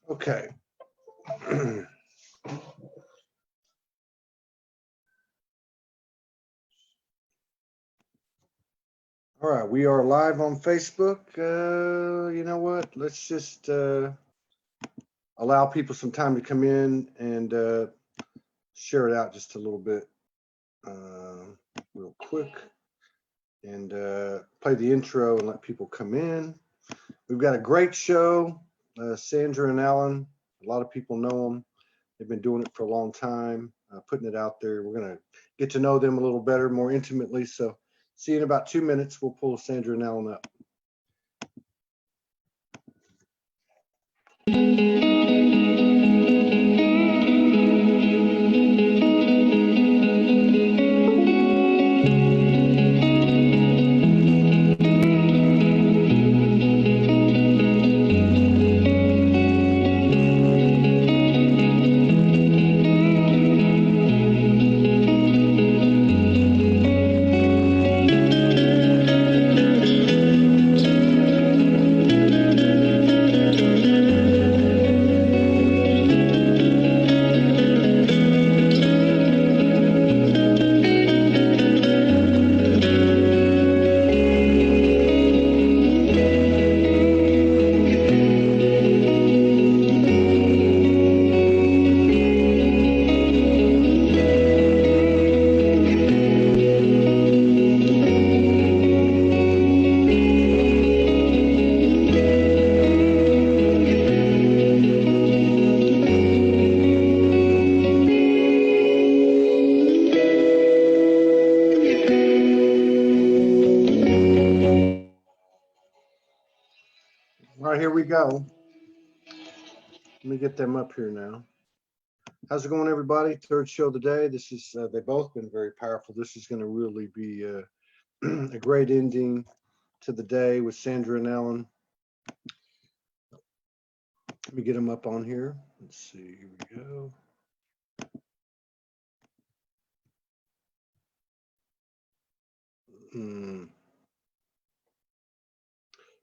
Okay. All right, we are live on Facebook. You know what? Let's just allow people some time to come in and share it out just a little bit, real quick, and play the intro and let people come in. We've got a great show. Sandra and Alan, a lot of people know them. They've been doing it for a long time, putting it out there. We're going to get to know them a little better, more intimately. So see you in about 2 minutes. We'll pull Sandra and Alan up. All right, here we go. Let me get them up here now. How's it going, everybody? Third show of the day. This is, they've both been very powerful. This is going to really be a great ending to the day with Sandra and Alan. Let me get them up on here. Let's see, here we go.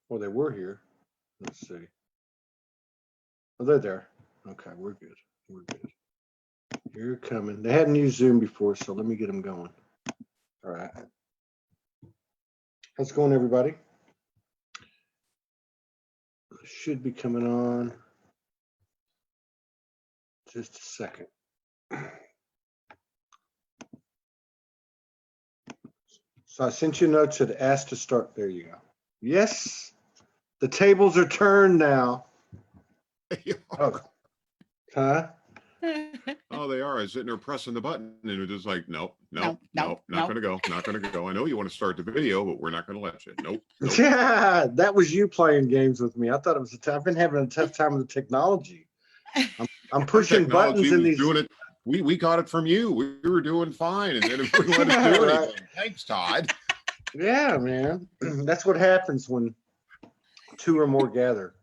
Well, they were here. Let's see. Oh, they're there. Okay, we're good. We're good. You're coming. They hadn't used Zoom before, so let me get them going. All right. How's it going, everybody? Should be coming on. Just a second. So I sent you notes that asked to start. There you go. Yes, the tables are turned now. Oh. Huh? Oh, they are. I was sitting there pressing the button and it was just like, nope, not gonna go, not gonna go. I know you want to start the video, but we're not gonna let you. Nope. Yeah, that was you playing games with me. I thought it was I've been having a tough time with the technology. I'm pushing buttons in these. Doing it. We got it from you. We were doing fine, and then it wouldn't let us do anything. Thanks, Todd. Yeah, man. That's what happens when two or more gather.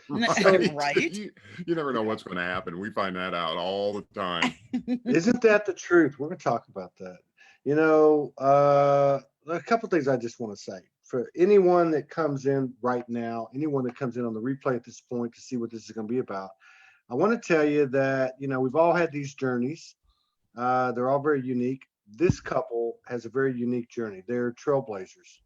Right? You never know what's going to happen. We find that out all the time. Isn't that the truth? We're going to talk about that. You know, a couple of things I just want to say. For anyone that comes in right now, anyone that comes in on the replay at this point to see what this is going to be about, I want to tell you that, you know, we've all had these journeys. They're all very unique. This couple has a very unique journey. They're trailblazers.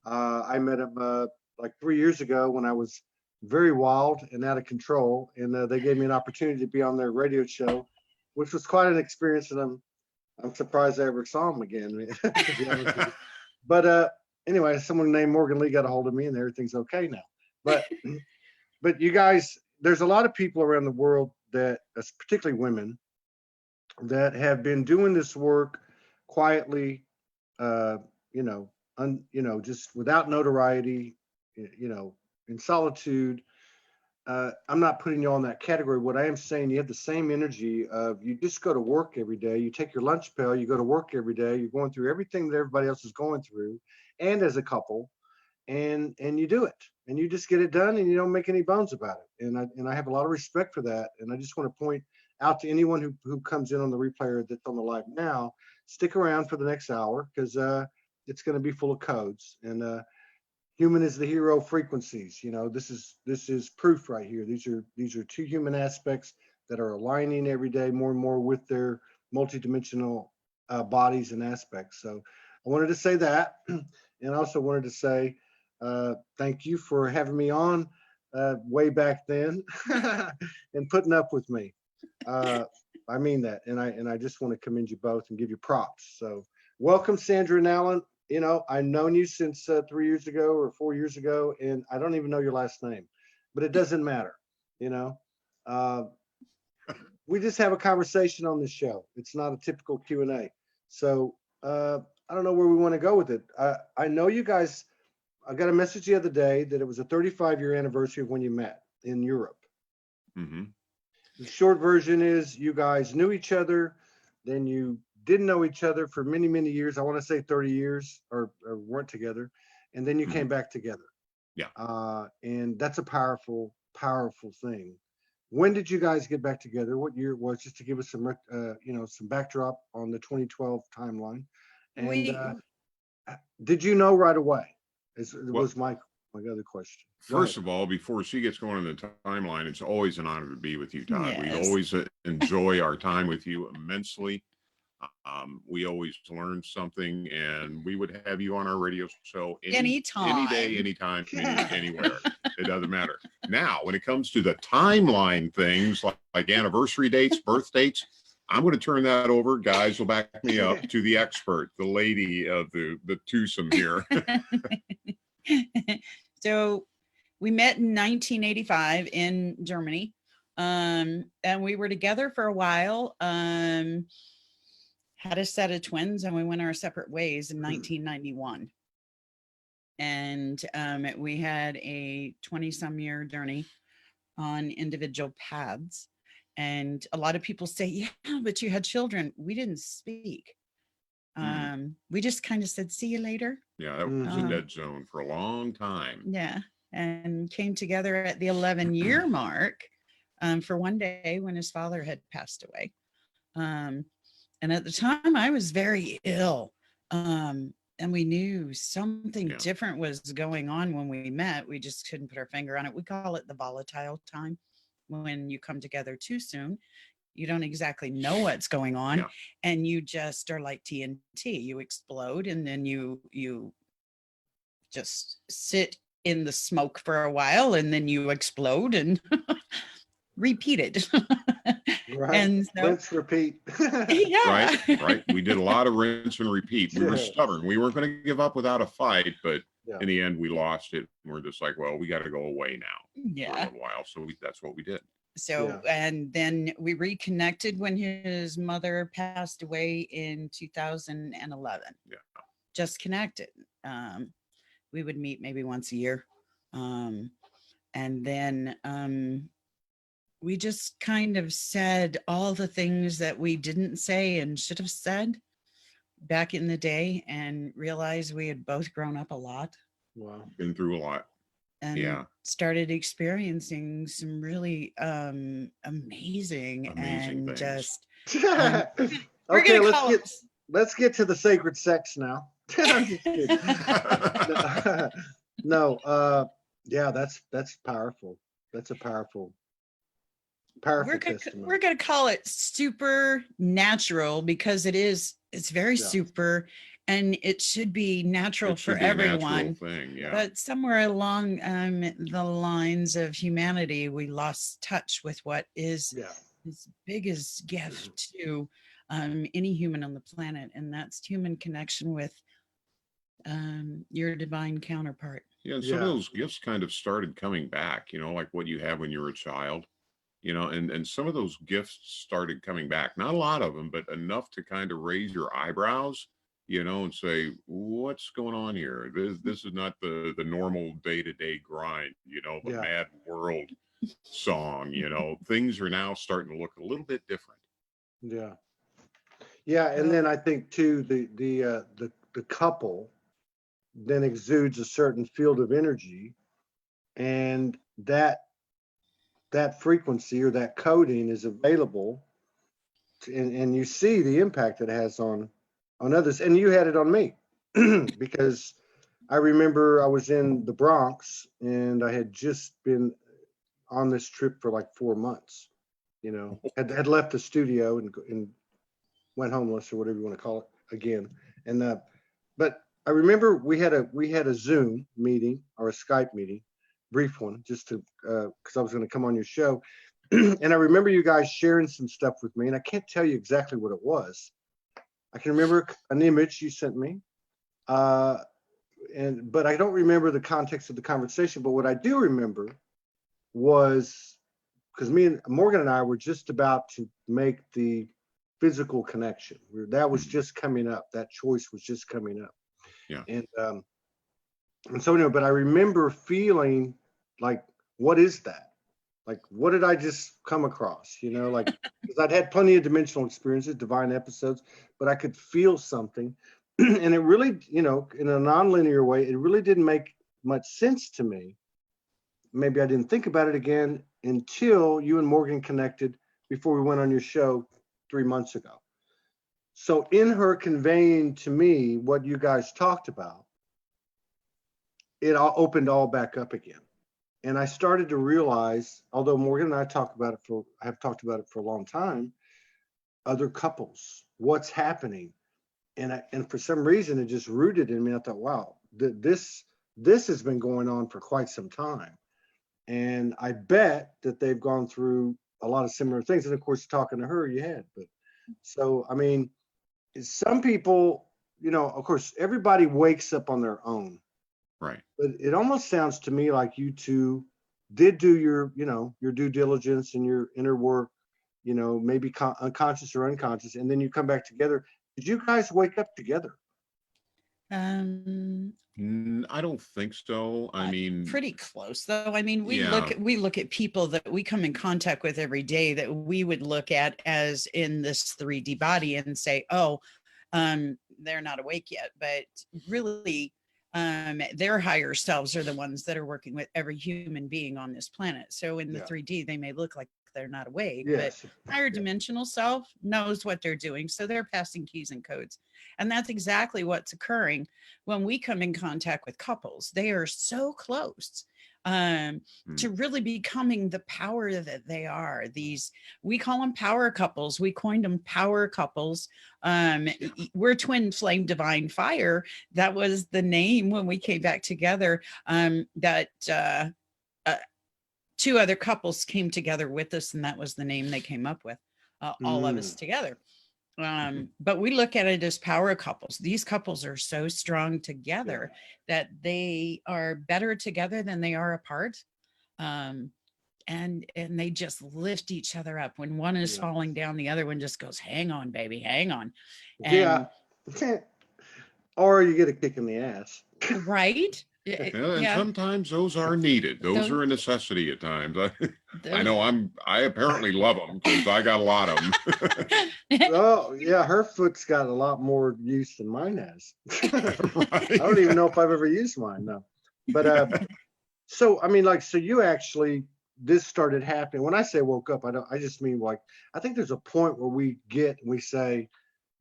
I met them like 3 years ago when I was very wild and out of control, and they gave me an opportunity to be on their radio show, which was quite an experience, and I'm surprised I ever saw them again. To be honest with you. But anyway, someone named Morgan Lee got a hold of me, and everything's okay now. But you guys, there's a lot of people around the world that, particularly women, that have been doing this work quietly, just without notoriety, in solitude. I'm not putting you all in that category. What I am saying, you have the same energy of, you just go to work every day, you take your lunch pail, you go to work every day, you're going through everything that everybody else is going through, and as a couple, and you do it, and you just get it done, and you don't make any bones about it. And I have a lot of respect for that. And I just want to point out to anyone who comes in on the replay that's on the live now, stick around for the next hour, because it's going to be full of codes. And human is the hero frequencies. You know, this is proof right here. These are two human aspects that are aligning every day more and more with their multidimensional bodies and aspects. So I wanted to say that, and also wanted to say thank you for having me on way back then and putting up with me. I mean that, and I just want to commend you both and give you props. So welcome, Sandra and Alan. You know, I've known you since 3 years ago or 4 years ago, and I don't even know your last name, but it doesn't matter. You know, uh, we just have a conversation on this show. It's not a typical Q&A. So I don't know where we want to go with it. I know you guys. I got a message the other day that it was a 35-year anniversary of when you met in Europe. Mm-hmm. The short version is you guys knew each other, then you didn't know each other for many, many years. I want to say 30 years or weren't together. And then you came back together. Yeah. And that's a powerful, powerful thing. When did you guys get back together? What year it was, just to give us some, some backdrop on the 2012 timeline. And We did you know right away? Was my other question. First of all, before she gets going on the timeline, it's always an honor to be with you, Todd. We Yes. always enjoy our time with you immensely. We always learn something, and we would have you on our radio show Anytime. any day, anytime, anywhere. It doesn't matter. Now, when it comes to the timeline things like anniversary dates, birth dates, I'm going to turn that over. Guys will back me up to the expert, the lady of the twosome here. So we met in 1985 in Germany. And we were together for a while. Had a set of twins, and we went our separate ways in 1991. And we had a 20-some year journey on individual paths. And a lot of people say, yeah, but you had children. We didn't speak. We just kind of said, see you later. Yeah, that was a dead zone for a long time. Yeah. And came together at the 11-year mark for one day when his father had passed away. And at the time I was very ill. And we knew something different was going on when we met. We just couldn't put our finger on it. We call it the volatile time. When you come together too soon, you don't exactly know what's going on, and you just are like TNT. You explode, and then you just sit in the smoke for a while, and then you explode and repeat it. Right. And so, rinse, repeat. yeah. Right. We did a lot of rinse and repeat. We were stubborn. We weren't going to give up without a fight, but in the end, we lost it. We're just like, well, we got to go away now for a little while. So that's what we did. So, and then we reconnected when his mother passed away in 2011. Yeah. Just connected. We would meet maybe once a year. And then we just kind of said all the things that we didn't say and should have said back in the day, and realized we had both grown up a lot. Wow. Been through a lot. And started experiencing some really amazing and things. Just okay, let's get to the sacred sex now. I'm just kidding. No, that's powerful. That's a powerful testimony. We're gonna call it supernatural because it's very super, and it should be natural for everyone. But somewhere along the lines of humanity, we lost touch with what is his biggest gift to any human on the planet, and that's human connection with your divine counterpart. Yeah, and some of those gifts kind of started coming back, like what you had when you were a child. And some of those gifts started coming back. Not a lot of them, but enough to kind of raise your eyebrows, and say, what's going on here? This is not the normal day-to-day grind, the mad world song, things are now starting to look a little bit different. Yeah. Yeah. And then I think too, the couple then exudes a certain field of energy, and that frequency or that coding is available and you see the impact it has on others. And you had it on me because I remember I was in the Bronx and I had just been on this trip for like 4 months, had left the studio and went homeless or whatever you want to call it again. And, but I remember we had a Zoom meeting or a Skype meeting, brief one, just to, cause I was going to come on your show. And I remember you guys sharing some stuff with me, and I can't tell you exactly what it was. I can remember an image you sent me. But I don't remember the context of the conversation. But what I do remember was, because me and Morgan and I were just about to make the physical connection. That was just coming up. That choice was just coming up. Yeah. And so anyway, but I remember feeling like, what is that? Like, what did I just come across? Like, because I'd had plenty of dimensional experiences, divine episodes, but I could feel something. And it really, in a nonlinear way, it really didn't make much sense to me. Maybe I didn't think about it again until you and Morgan connected before we went on your show 3 months ago. So in her conveying to me what you guys talked about, it all opened all back up again. And I started to realize, although Morgan and I have talked about it for a long time, other couples, what's happening. And for some reason, it just rooted in me. I thought, wow, this has been going on for quite some time. And I bet that they've gone through a lot of similar things. And of course, talking to her, you had. But so, I mean, some people, of course, everybody wakes up on their own. Right. But it almost sounds to me like you two did do your due diligence and your inner work, maybe unconscious or unconscious, and then you come back together. Did you guys wake up together? I don't think so. I mean, pretty close though. I mean, we yeah. look at people that we come in contact with every day that we would look at as in this 3D body and say, oh, they're not awake yet. But really, their higher selves are the ones that are working with every human being on this planet. So in the 3D, they may look like they're not awake, but higher dimensional self knows what they're doing. So they're passing keys and codes. And that's exactly what's occurring when we come in contact with couples. They are so close to really becoming the power that they are. We call them power couples. We coined them power couples. We're twin flame divine fire. That was the name when we came back together. Two other couples came together with us, and that was the name they came up with, all of us together. But we look at it as power couples. These couples are so strong together that they are better together than they are apart. And they just lift each other up. When one is falling down, the other one just goes, hang on, baby, hang on. And, or you get a kick in the ass. Right. And sometimes those are needed. Those are a necessity at times. I know I apparently love them because I got a lot of them. Oh yeah, her foot's got a lot more use than mine has. Right. I don't even know if I've ever used mine. No, but so I mean, like, so you actually, this started happening. When I say woke up, I just mean like, I think there's a point where we say,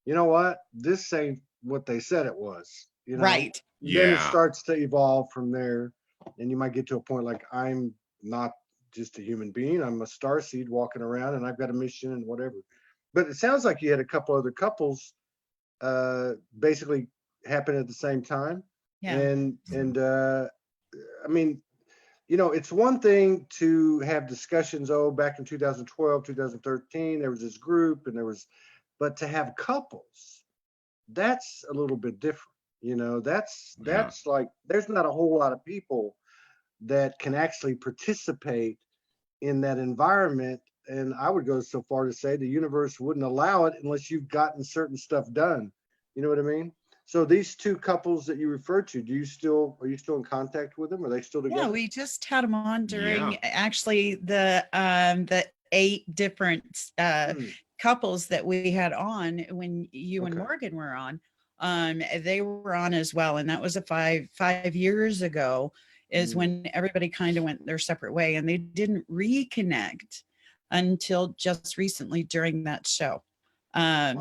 you know what, this ain't what they said it was. Right. Then it starts to evolve from there, and you might get to a point like, I'm not just a human being, I'm a starseed walking around and I've got a mission and whatever. But it sounds like you had a couple other couples basically happen at the same time. And I mean, it's one thing to have discussions, back in 2012, 2013, there was this group but to have couples, that's a little bit different. That's like, there's not a whole lot of people that can actually participate in that environment. And I would go so far to say the universe wouldn't allow it unless you've gotten certain stuff done. You know what I mean? So these two couples that you referred to, are you still in contact with them? Are they still together? Yeah, we just had them on during actually the 8 different couples that we had on when you and Morgan were on. They were on as well, and that was a 5 years ago is when everybody kind of went their separate way, and they didn't reconnect until just recently during that show, during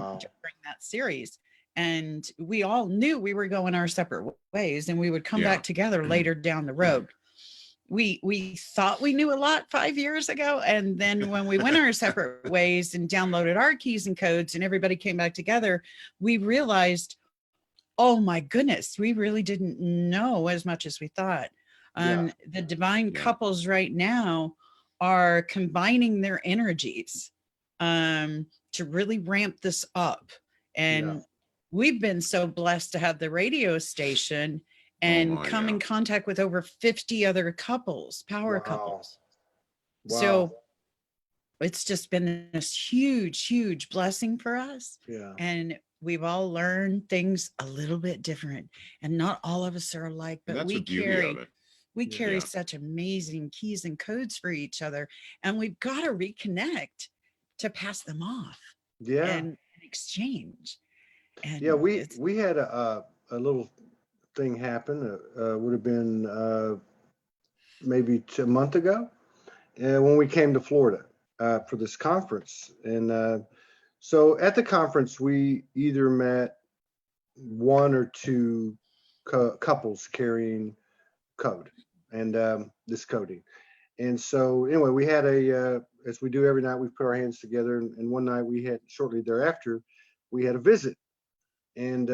that series. and we all knew we were going our separate ways, and we would come Yeah. back together later down the road. We thought we knew a lot 5 years ago, and then when we went our separate ways and downloaded our keys and codes and everybody came back together, we realized, oh my goodness, we really didn't know as much as we thought. The divine couples right now are combining their energies to really ramp this up. And we've been so blessed to have the radio station and come in contact with over 50 other couples, power couples. Wow. So it's just been this huge, huge blessing for us. Yeah. And we've all learned things a little bit different, and not all of us are alike, but we carry such amazing keys and codes for each other, and we've got to reconnect to pass them off and exchange. And we had a little thing happen. Would have been maybe a month ago when we came to Florida for this conference. And so at the conference, we either met one or two couples carrying code and this coding. And so anyway, we had as we do every night, we put our hands together. And one night we had, shortly thereafter, we had a visit, and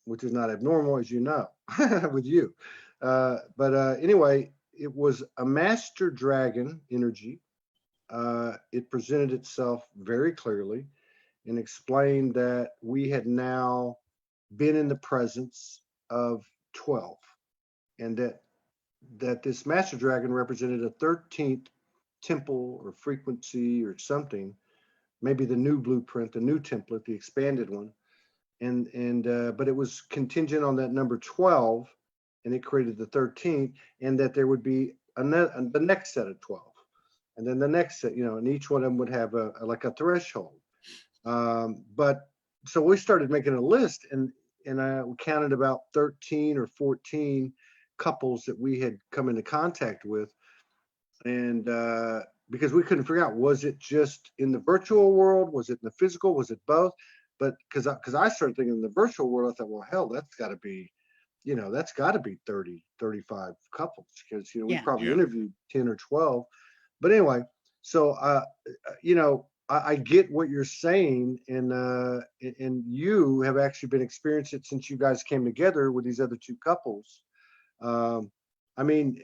which is not abnormal, as you know, with you. But anyway, it was a master dragon energy. It presented itself very clearly and explained that we had now been in the presence of 12, and that this master dragon represented a 13th temple or frequency or something, maybe the new blueprint, the new template, the expanded one. But it was contingent on that number 12, and it created the 13th, and that there would be the next set of 12, and then the next set, and each one of them would have like a threshold. But so we started making a list, and I counted about 13 or 14 couples that we had come into contact with, and because we couldn't figure out, was it just in the virtual world, was it in the physical, was it both? But because I started thinking in the virtual world, I thought, well, hell, that's got to be 30, 35 couples, because we probably interviewed 10 or 12. But anyway, so I get what you're saying, and you have actually been experiencing it since you guys came together with these other two couples. I mean,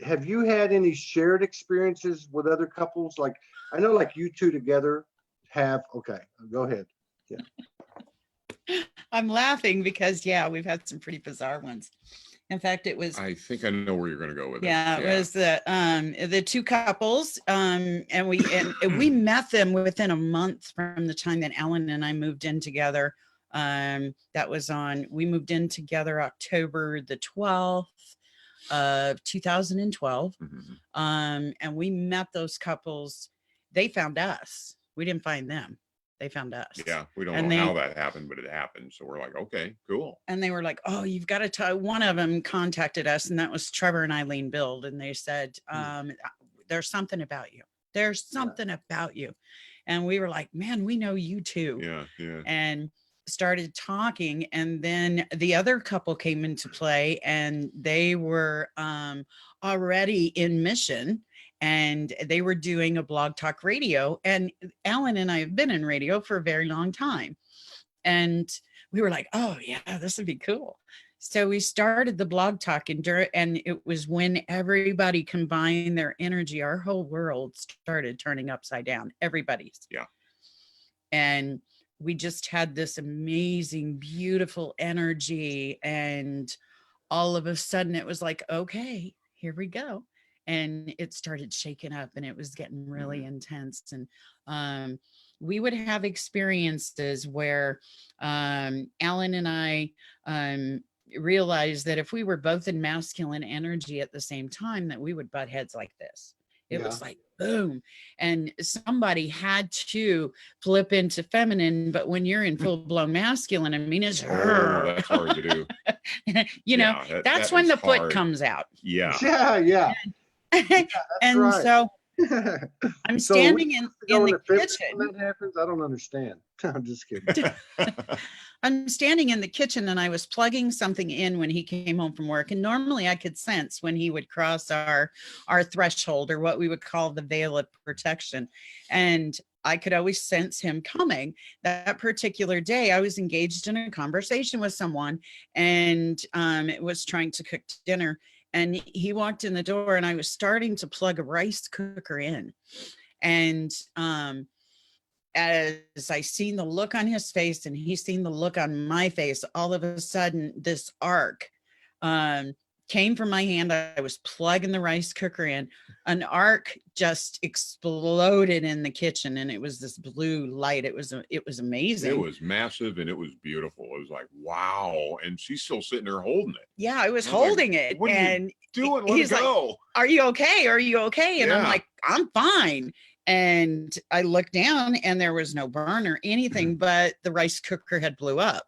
have you had any shared experiences with other couples? Like, I know, like you two together have. Okay, go ahead. Yeah. I'm laughing because we've had some pretty bizarre ones. In fact, it was, I think I know where you're going to go with it. It was the two couples, and we met them within a month from the time that Alan and I moved in together. We moved in together October the 12th of 2012. Mm-hmm. And we met those couples. They found us. We didn't find them. They found us. Yeah, we don't know how that happened, but it happened. So we're like, okay, cool. And they were like, oh, you've got to tell. One of them contacted us, and that was Trevor and Eileen Bild. And they said, there's something about you. There's something about you. And we were like, man, we know you too. Yeah. And started talking. And then the other couple came into play, and they were already in mission. And they were doing a blog talk radio. And Alan and I have been in radio for a very long time. And we were like, oh, yeah, this would be cool. So we started the blog talk, and it was when everybody combined their energy, our whole world started turning upside down. Everybody's. Yeah. And we just had this amazing, beautiful energy. And all of a sudden it was like, okay, here we go. And it started shaking up, and it was getting really intense. And we would have experiences where Alan and I realized that if we were both in masculine energy at the same time, that we would butt heads like this. It was like, boom. And somebody had to flip into feminine. But when you're in full blown masculine, I mean, it's that's hard to do. that's when the foot comes out. Yeah. Yeah. And right. So I'm So we standing have to in go the into feminine kitchen. when that happens. I don't understand. I'm just kidding. I'm standing in the kitchen and I was plugging something in when he came home from work. And normally I could sense when he would cross our threshold, or what we would call the veil of protection. And I could always sense him coming. That particular day, I was engaged in a conversation with someone, and it was trying to cook dinner. And he walked in the door and I was starting to plug a rice cooker in. And as I seen the look on his face and he seen the look on my face, all of a sudden this arc um, came from my hand. I was plugging the rice cooker in. An arc just exploded in the kitchen, and it was this blue light. It was amazing. It was massive and it was beautiful. It was like, wow. And she's still sitting there holding it. Yeah, I was I was like, holding it. what are And you doing? Let he's it like, go. "Are you okay? Are you okay?" And I'm Yeah. like, "I'm fine." And I looked down and there was no burn or anything, but the rice cooker had blew up.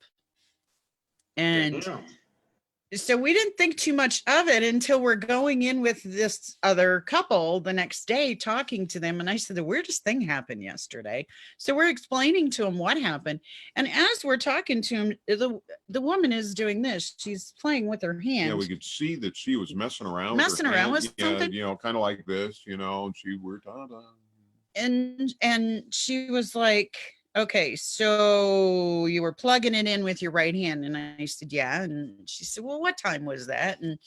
And Damn. so we didn't think too much of it until we're going in with this other couple the next day, talking to them. And I said, the weirdest thing happened yesterday. So we're explaining to him what happened. And as we're talking to him, the woman is doing this. She's playing with her hand. Yeah, we could see that she was messing around. Messing with her around hand. with something. You know, kind of like this, you know, and we're ta-da. And she was like, okay, so you were plugging it in with your right hand. And I said, yeah. And she said, well, what time was that? And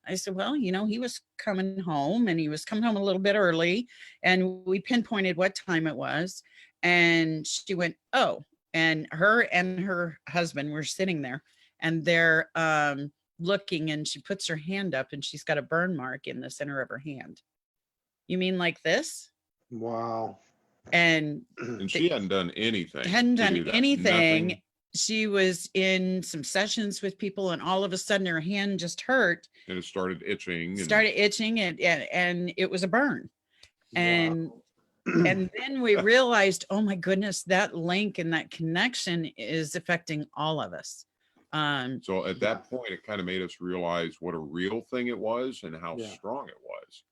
I said, well, you know, he was coming home, and he was coming home a little bit early, and we pinpointed what time it was. And she went, oh. And her husband were sitting there, and they're looking, and she puts her hand up and she's got a burn mark in the center of her hand. You mean like this? Wow. And she hadn't done anything. Hadn't done anything. Nothing. She was in some sessions with people, and all of a sudden her hand just hurt. And it started itching. And it was a burn. And Wow. and then we realized, oh my goodness, that link and that connection is affecting all of us. So at that point, it kind of made us realize what a real thing it was and how Yeah. strong it was.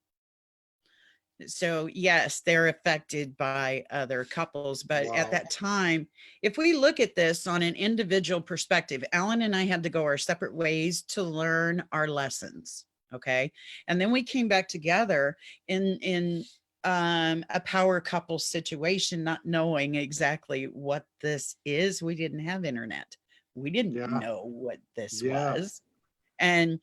So yes, they're affected by other couples, but Wow. at that time, if we look at this on an individual perspective, Alan and I had to go our separate ways to learn our lessons. Okay. And then we came back together in a power couple situation, not knowing exactly what this is. We didn't have internet. We didn't know what this was. And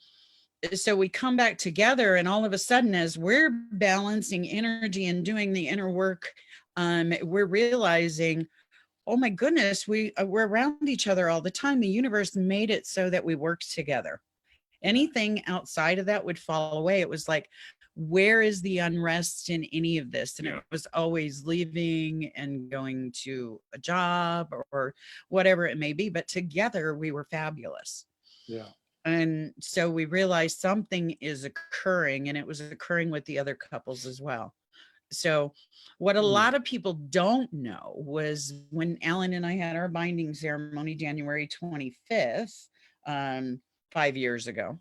so we come back together, and all of a sudden, as we're balancing energy and doing the inner work, we're realizing, oh my goodness, we're around each other all the time. The universe made it so that we work together. Anything outside of that would fall away. It was like, where is the unrest in any of this? And it was always leaving and going to a job or whatever it may be. But together we were fabulous. Yeah. And so we realized something is occurring, and it was occurring with the other couples as well. So what a lot of people don't know was when Alan and I had our binding ceremony, January 25th, 5 years ago,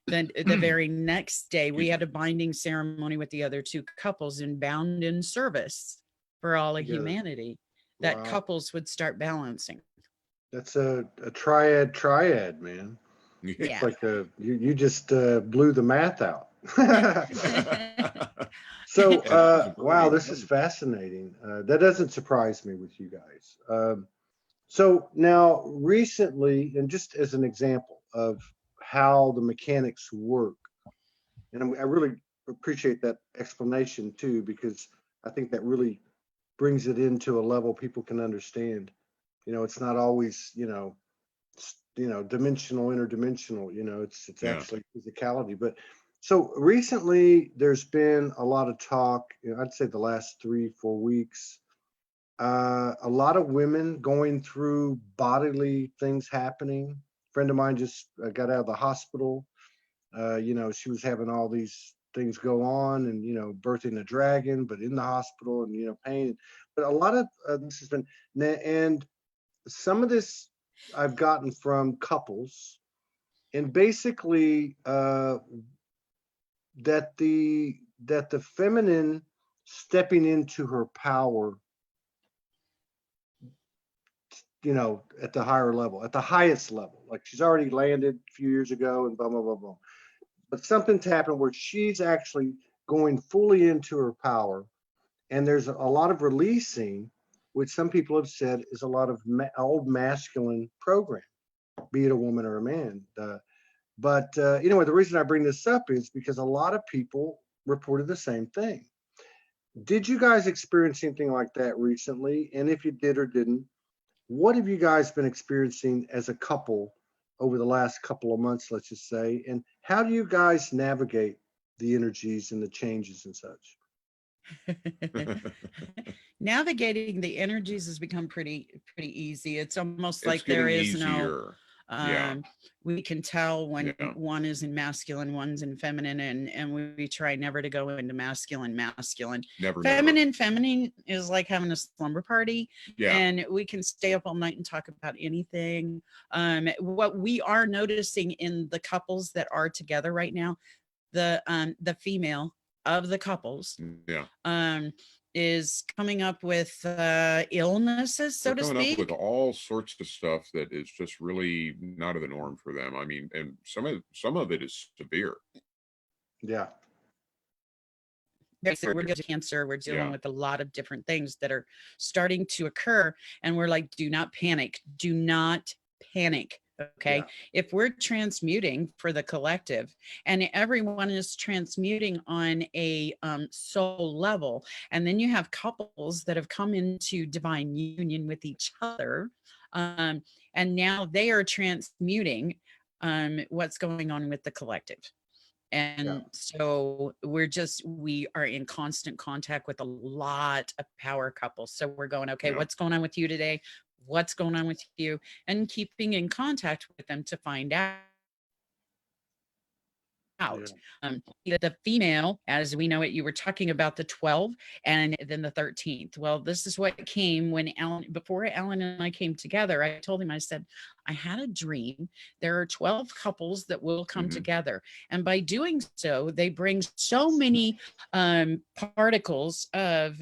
then the very next day we had a binding ceremony with the other two couples and bound in service for all of humanity, that couples would start balancing. That's a triad, man. Yeah. It's like you just blew the math out. So wow, this is fascinating. That doesn't surprise me with you guys. So now recently, and just as an example of how the mechanics work, and I really appreciate that explanation too, because I think that really brings it into a level people can understand. You know, it's not always, dimensional, interdimensional, it's actually physicality. But so recently there's been a lot of talk, I'd say the last 3-4 weeks, a lot of women going through bodily things happening. A friend of mine just got out of the hospital. She was having all these things go on and, birthing a dragon, but in the hospital and, pain. But a lot of this has been, and some of this I've gotten from couples, and basically that the that the feminine stepping into her power, you know, at the higher level, at the highest level, like she's already landed a few years ago and blah, blah, blah, blah. But something's happened where she's actually going fully into her power. And there's a lot of releasing, which some people have said is a lot of old masculine program, be it a woman or a man. But anyway, the reason I bring this up is because a lot of people reported the same thing. Did you guys experience anything like that recently? And if you did or didn't, what have you guys been experiencing as a couple over the last couple of months, let's just say? And how do you guys navigate the energies and the changes and such? Navigating the energies has become pretty easy. It's almost It's like there getting is no easier. Yeah. we can tell when Yeah. one is in masculine, one's in feminine, and we try never to go into masculine. Never. Feminine is like having a slumber party, Yeah. and we can stay up all night and talk about anything. What we are noticing in the couples that are together right now, the female of the couples Yeah. is coming up with illnesses, so They're to coming up speak. with all sorts of stuff that is just really not of the norm for them. I mean, and some of it is severe. Yeah. We're dealing with cancer. We're dealing Yeah. with a lot of different things that are starting to occur. And we're like, do not panic. Do not panic. Okay. Yeah. If we're transmuting for the collective and everyone is transmuting on a soul level, and then you have couples that have come into divine union with each other, and now they are transmuting what's going on with the collective. And so we are in constant contact with a lot of power couples. So we're going, okay, Yeah. what's going on with you today? What's going on with you? And keeping in contact with them to find out. The female, as we know it, you were talking about the 12 and then the 13th. Well, this is what came when before Alan and I came together. I told him, I said, I had a dream. There are 12 couples that will come together. And by doing so, they bring so many particles of,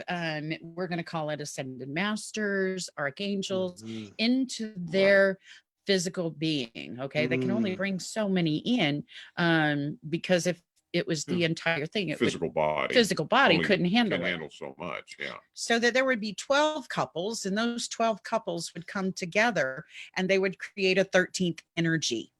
we're going to call it ascended masters, archangels, into their physical being. Okay. They can only bring so many in because if it was the entire thing, Physical body only couldn't handle can it. handle so much. Yeah. So that there would be 12 couples, and those 12 couples would come together and they would create a 13th energy.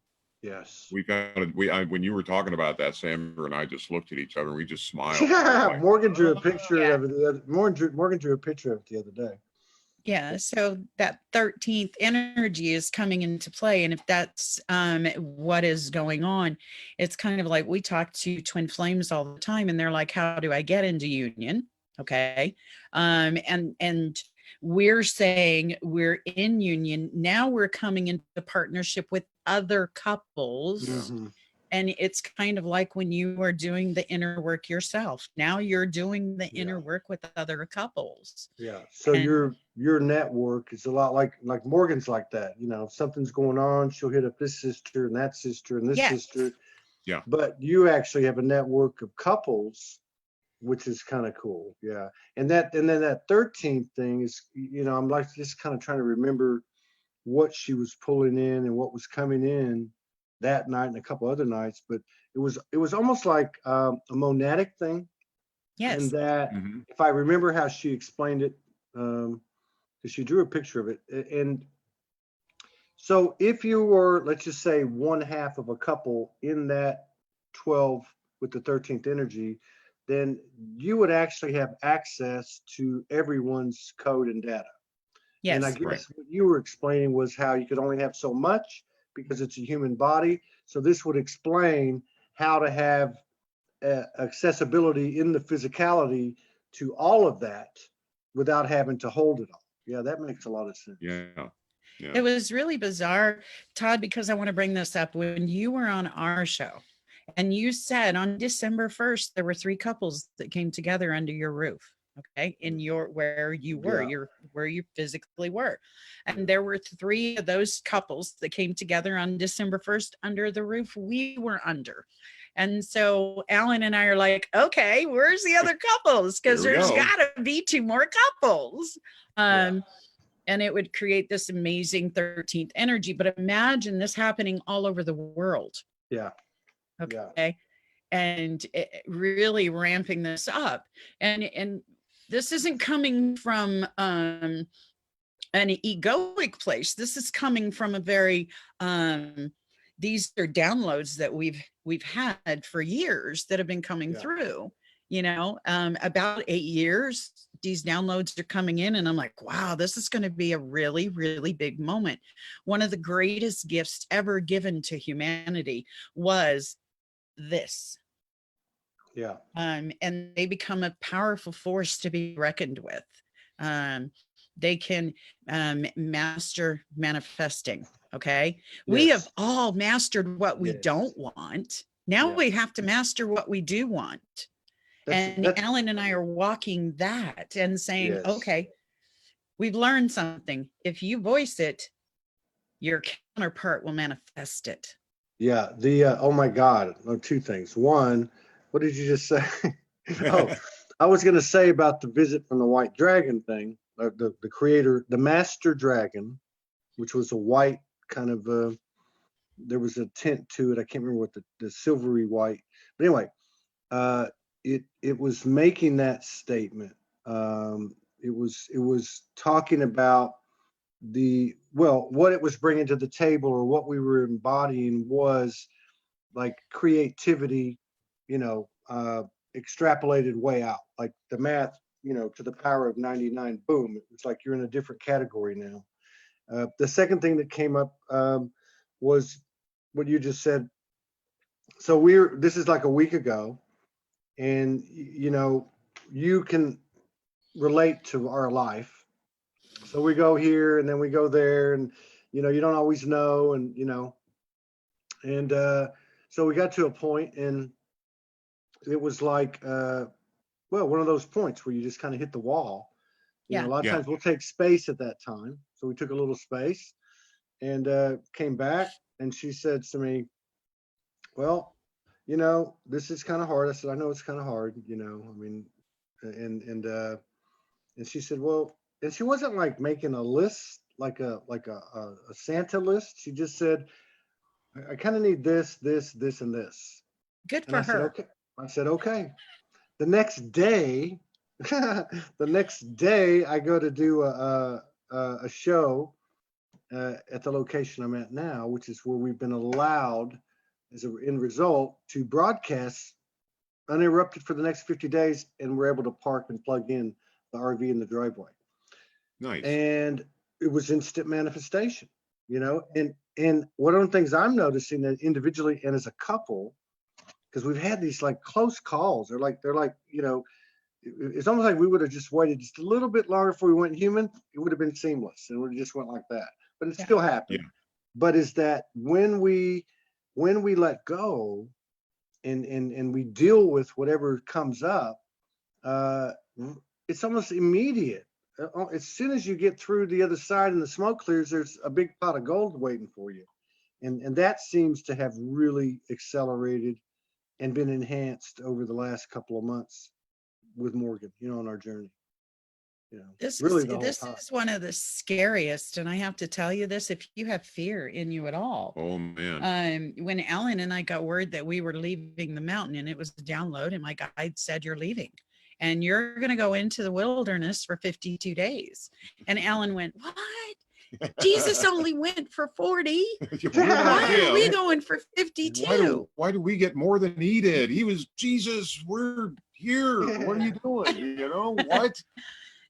Yes. When you were talking about that, Sandra and I just looked at each other and we just smiled. Yeah, Like, Morgan drew a picture of it. Morgan drew a picture of it the other day. Yeah, so that 13th energy is coming into play. And if that's what is going on, it's kind of like we talk to twin flames all the time, and they're like, how do I get into union? Okay. And we're saying we're in union. Now we're coming into partnership with other couples. And it's kind of like when you are doing the inner work yourself. Now you're doing the inner work with other couples. Yeah. So your network is a lot like Morgan's like that. You know, if something's going on, she'll hit up this sister and that sister and this sister. Yeah. But you actually have a network of couples, which is kind of cool. Yeah. And then that 13th thing is, you know, I'm like just kind of trying to remember what she was pulling in and what was coming in that night and a couple other nights, but it was almost like a monadic thing. Yes. And that if I remember how she explained it, because she drew a picture of it. And so if you were, let's just say, one half of a couple in that 12 with the 13th energy, then you would actually have access to everyone's code and data. Yes. And I guess what you were explaining was how you could only have so much because it's a human body. So this would explain how to have accessibility in the physicality to all of that without having to hold it all. Yeah, that makes a lot of sense. Yeah. It was really bizarre, Todd, because I want to bring this up. When you were on our show and you said on December 1st, there were 3 couples that came together under your roof. Okay. In where you were, where you physically were. And there were 3 of those couples that came together on December 1st under the roof we were under. And so Alan and I are like, okay, where's the other couples? Because Here we there's go. got to be 2 more couples. And it would create this amazing 13th energy. But imagine this happening all over the world. Yeah. Okay. Yeah. And really ramping this up. And this isn't coming from an egoic place. This is coming from a very these are downloads that we've had for years that have been coming through, about 8 years. These downloads are coming in and I'm like, wow, this is going to be a really, really big moment. One of the greatest gifts ever given to humanity was this. Yeah. And they become a powerful force to be reckoned with. They can master manifesting. Okay. We have all mastered what we don't want. Now we have to master what we do want. And Alan and I are walking that and saying, okay, we've learned something. If you voice it, your counterpart will manifest it. Yeah. Oh my God. Oh, 2 things. One, what did you just say? Oh, I was going to say about the visit from the white dragon thing, the creator, the master dragon, which was a white kind of, there was a tint to it. I can't remember what the silvery white, but anyway, it was making that statement. It was talking about what it was bringing to the table, or what we were embodying was like creativity, extrapolated way out, like the math, to the power of 99. Boom! It's like you're in a different category now. The second thing that came up was what you just said. So this is like a week ago, and you can relate to our life. So we go here and then we go there, and you don't always know, and and so we got to a point, and it was like one of those points where you just kind of hit the wall. A lot of times we'll take space at that time, so we took a little space and came back, and she said to me, well, this is kind of hard. I said, I know it's kind of hard, I mean, and she said, well, and she wasn't like making a list, like a Santa list. She just said, I kind of need this, and this. Good for her. Said, okay. I said, okay. The next day, I go to do a show at the location I'm at now, which is where we've been allowed, as an end result, to broadcast uninterrupted for the next 50 days, and we're able to park and plug in the RV in the driveway. Nice. And it was instant manifestation, and one of the things I'm noticing that individually and as a couple, because we've had these like close calls, they're like, it's almost like we would have just waited just a little bit longer before we went human, it would have been seamless, and we just went like that. But it still happened. Yeah. But is that when we let go and we deal with whatever comes up, it's almost immediate. As soon as you get through the other side and the smoke clears, there's a big pot of gold waiting for you. And that seems to have really accelerated and been enhanced over the last couple of months with Morgan, on our journey. This really is one of the scariest, and I have to tell you this, if you have fear in you at all. Oh man. When Alan and I got word that we were leaving the mountain, and it was a download, and my guide said, you're leaving and you're going to go into the wilderness for 52 days. And Alan went, what? Jesus only went for 40. Why are we going for 52? Why do we get more than he did? He was Jesus. We're here. What are you doing? What?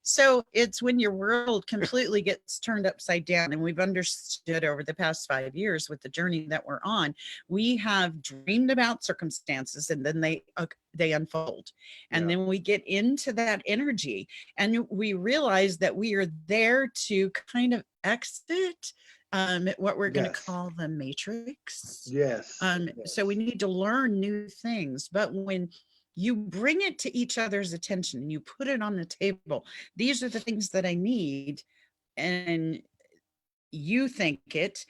So it's when your world completely gets turned upside down. And we've understood over the past 5 years with the journey that we're on, we have dreamed about circumstances, and then they unfold. And then we get into that energy, and we realize that we are there to kind of exit what we're going to call the matrix. Yes. So we need to learn new things. But when you bring it to each other's attention and you put it on the table, these are the things that I need, and you think it,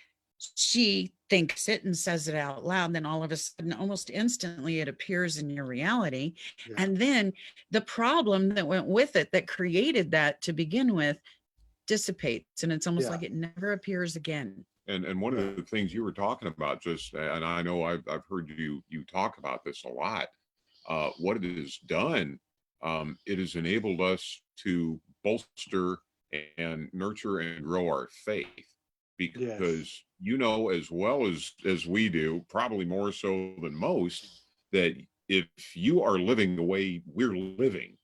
she thinks it and says it out loud. Then all of a sudden, almost instantly, it appears in your reality. Yeah. And then the problem that went with it, that created that to begin with, dissipates. And it's almost Yeah. like it never appears again. And one Yeah. of the things you were talking about, just, and I know I've heard you talk about this a lot. What it has done, it has enabled us to bolster and nurture and grow our faith, Yes. because you know as well as we do, probably more so than most, that if you are living the way we're living,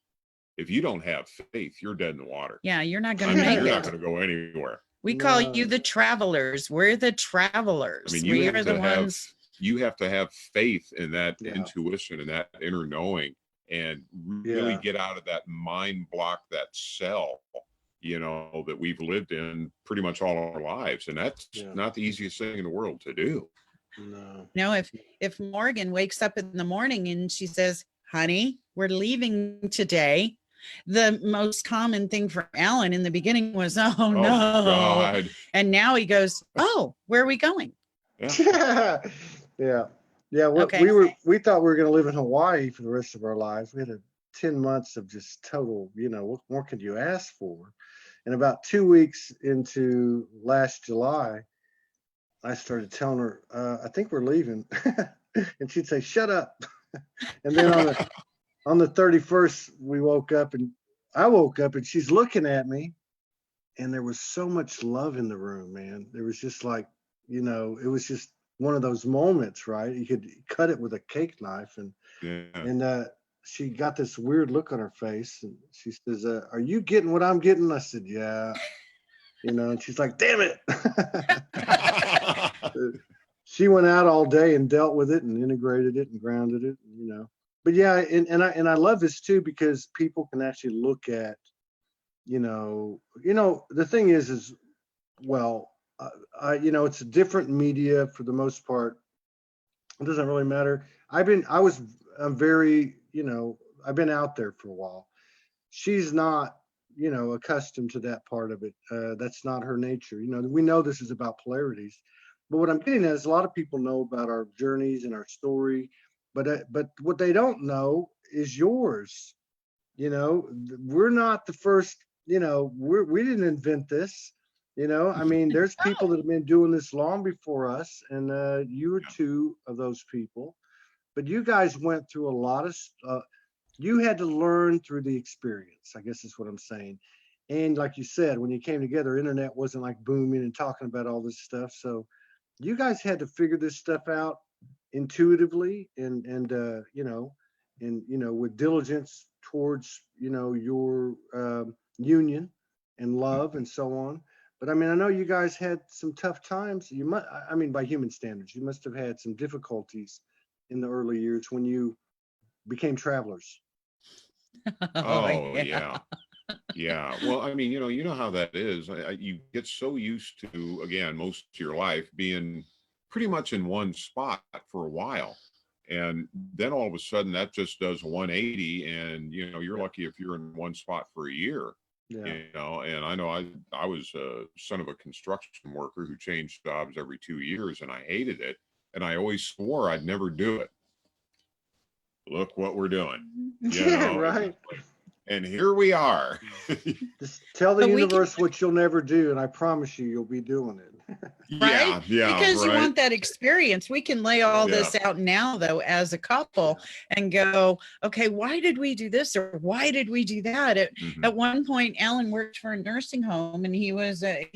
if you don't have faith, you're dead in the water. Yeah, you're not going I to mean, make you're it. not going to go anywhere. We call you No. the travelers. We're the I travelers. mean, We are the ones. you have to have faith in that Yeah. intuition and that inner knowing, and really Yeah. get out of that mind block, that cell, you know, that we've lived in pretty much all our lives. And that's Yeah. not the easiest thing in the world to do. No. No, if Morgan wakes up in the morning and she says, honey, we're leaving today, the most common thing for Alan in the beginning was, oh, Oh no. God. And now he goes, oh, where are we going? Yeah. Yeah. Yeah. What Okay. we thought we were going to live in Hawaii for the rest of our lives. We had 10 months of just total, you know, what more could you ask for? And about 2 weeks into last July, I started telling her, I think we're leaving. And she'd say, shut up. And then on the 31st, I woke up and she's looking at me, and there was so much love in the room, man. There was just like, you know, it was just one of those moments, right? You could cut it with a cake knife. And she got this weird look on her face, and she says, are you getting what I'm getting? I said, yeah. You know, and she's like, damn it. She went out all day and dealt with it and integrated it and grounded it, you know. But yeah, and I love this too, because people can actually look at, you know, the thing is well, you know, it's a different media for the most part. It doesn't really matter. I'm very, you know, I've been out there for a while. She's not, you know, accustomed to that part of it. That's not her nature. You know, we know this is about polarities, but what I'm getting at is a lot of people know about our journeys and our story, but what they don't know is yours. You know, we're not the first. You know, we didn't invent this. You know, I mean, there's people that have been doing this long before us, and you were two of those people. But you guys went through a lot of you had to learn through the experience, I guess is what I'm saying. And like you said, when you came together, internet wasn't like booming and talking about all this stuff. So you guys had to figure this stuff out intuitively and you know, with diligence towards, you know, your union and love and so on. But I mean, I know you guys had some tough times. I mean, by human standards, you must have had some difficulties in the early years when you became travelers. Oh yeah. Yeah. Well, I mean, you know how that is. You get so used to, again, most of your life being pretty much in one spot for a while. And then all of a sudden that just does 180, and you know, you're lucky if you're in one spot for a year. Yeah. You know, and I know I was a son of a construction worker who changed jobs every 2 years, and I hated it. And I always swore I'd never do it. Look what we're doing. You Yeah, know, right. and here we are. Just tell the But we universe what you'll never do, and I promise you'll be doing it. right? Yeah, Because you right. want that experience. We can lay all this out now, though, as a couple, and go, okay, why did we do this, or why did we do that? At one point, Alan worked for a nursing home, and he was a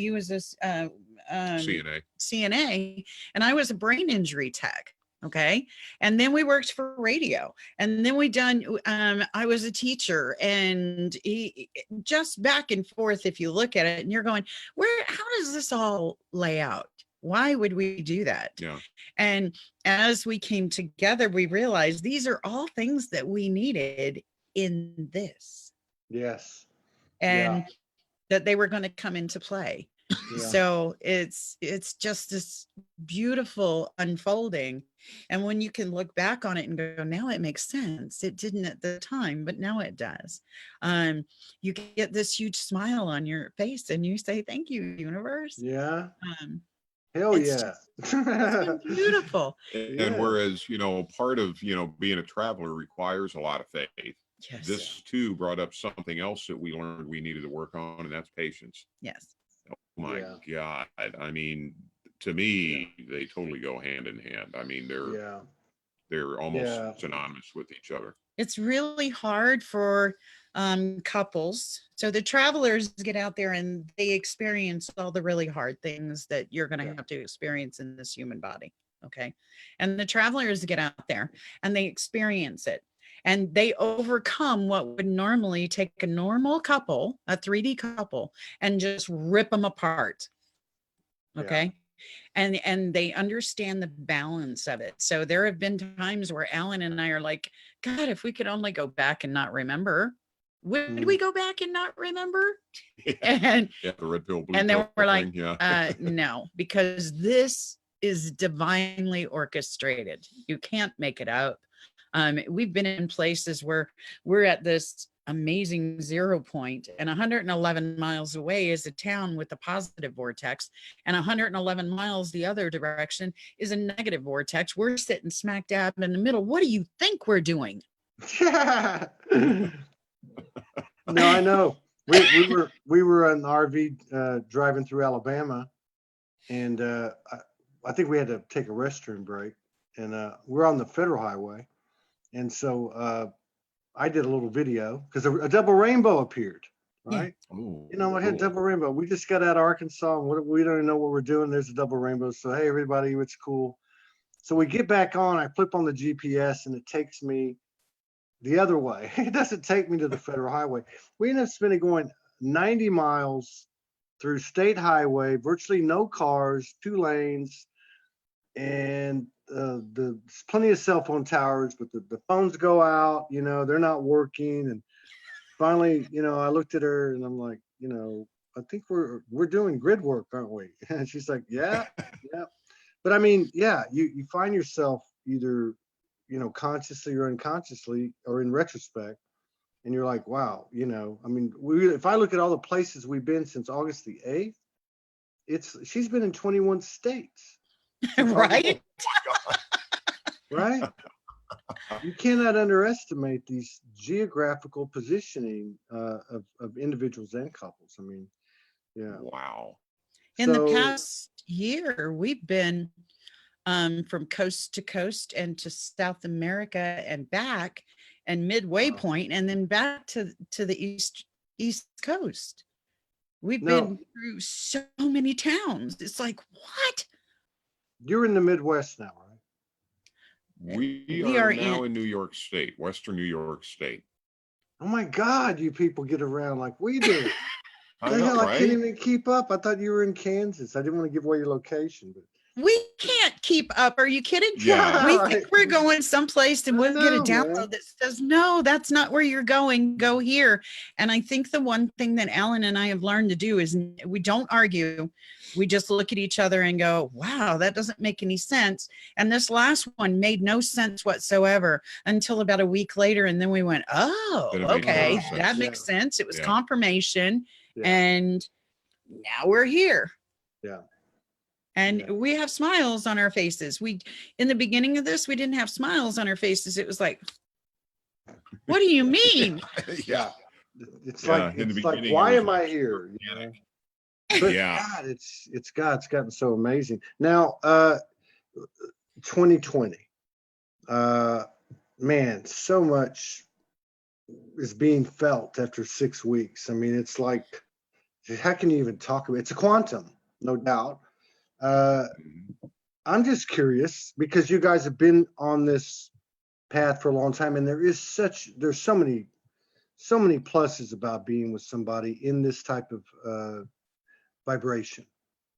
CNA, and I was a brain injury tech. Okay. And then we worked for radio, and then I was a teacher, and just back and forth. If you look at it and you're going, how does this all lay out? Why would we do that? Yeah. And as we came together, we realized these are all things that we needed in this. Yes. And that they were going to come into play. Yeah. So it's just this beautiful unfolding. And when you can look back on it and go, now it makes sense. It didn't at the time, but now it does. You get this huge smile on your face, and you say, thank you, universe. Yeah. Hell It's yeah. just, it's been beautiful. And Yeah. whereas, part of, being a traveler requires a lot of faith. Yes. This too brought up something else that we learned we needed to work on, and that's patience. Yes. Oh my Yeah. God. I mean, to me, they totally go hand in hand. I mean, Yeah. they're almost Yeah. synonymous with each other. It's really hard for couples. So the travelers get out there and they experience all the really hard things that you're going to Yeah. have to experience in this human body. Okay. And the travelers get out there and they experience it and they overcome what would normally take a normal couple, a 3D couple, and just rip them apart. Okay. And they understand the balance of it. So there have been times where Alan and I are like, God, if we could only go back and not remember, would we go back and not remember? And the red pill, blue and then pill we're like, thing, no, because this is divinely orchestrated. You can't make it up. We've been in places where we're at this amazing 0 point, and 111 miles away is a town with a positive vortex, and 111 miles the other direction is a negative vortex. We're sitting smack dab in the middle. What do you think we're doing? Yeah. No, I know. We were on RV driving through Alabama, and I think we had to take a restroom break, and we're on the federal highway, and so I did a little video because a double rainbow appeared, right? Yeah. Ooh, I had double rainbow. We just got out of Arkansas, and we don't even know what we're doing. There's a double rainbow, so hey, everybody, it's cool. So we get back on. I flip on the GPS, and it takes me the other way. It doesn't take me to the federal highway. We end up spending going 90 miles through state highway, virtually no cars, 2 lanes, and there's plenty of cell phone towers, but the phones go out, they're not working. And finally, I looked at her and I'm like, I think we're doing grid work, aren't we? And she's like, yeah. But I mean, yeah, you find yourself either consciously or unconsciously or in retrospect, and you're like, wow, I mean, if I look at all the places we've been since August the 8th, she's been in 21 states. Right? Right? You cannot underestimate these geographical positioning of individuals and couples. I mean, yeah. Wow. In the past year, we've been from coast to coast and to South America and back, and midway point, and then back to the east coast. We've been through so many towns. It's like, what? You're in the Midwest now, right? We are now in New York State, Western New York State. Oh my God, you people get around like we do. I know, I can't even keep up. I thought you were in Kansas. I didn't want to give away your location, but we can't keep up. Are you kidding? Yeah, we think we're going someplace and we'll get a download that says, no, that's not where you're going. Go here. And I think the one thing that Alan and I have learned to do is we don't argue. We just look at each other and go, wow, that doesn't make any sense. And this last one made no sense whatsoever until about a week later. And then we went, oh, okay, that makes sense. It was confirmation. And now we're here. Yeah. And we have smiles on our faces. In the beginning of this, we didn't have smiles on our faces. It was like, what do you mean? Yeah. It's like, why am I here? But God, it's gotten so amazing. Now, 2020, man, so much is being felt after 6 weeks. I mean, it's like, how can you even talk about it? It's a quantum, no doubt. I'm just curious because you guys have been on this path for a long time, and there's so many pluses about being with somebody in this type of vibration.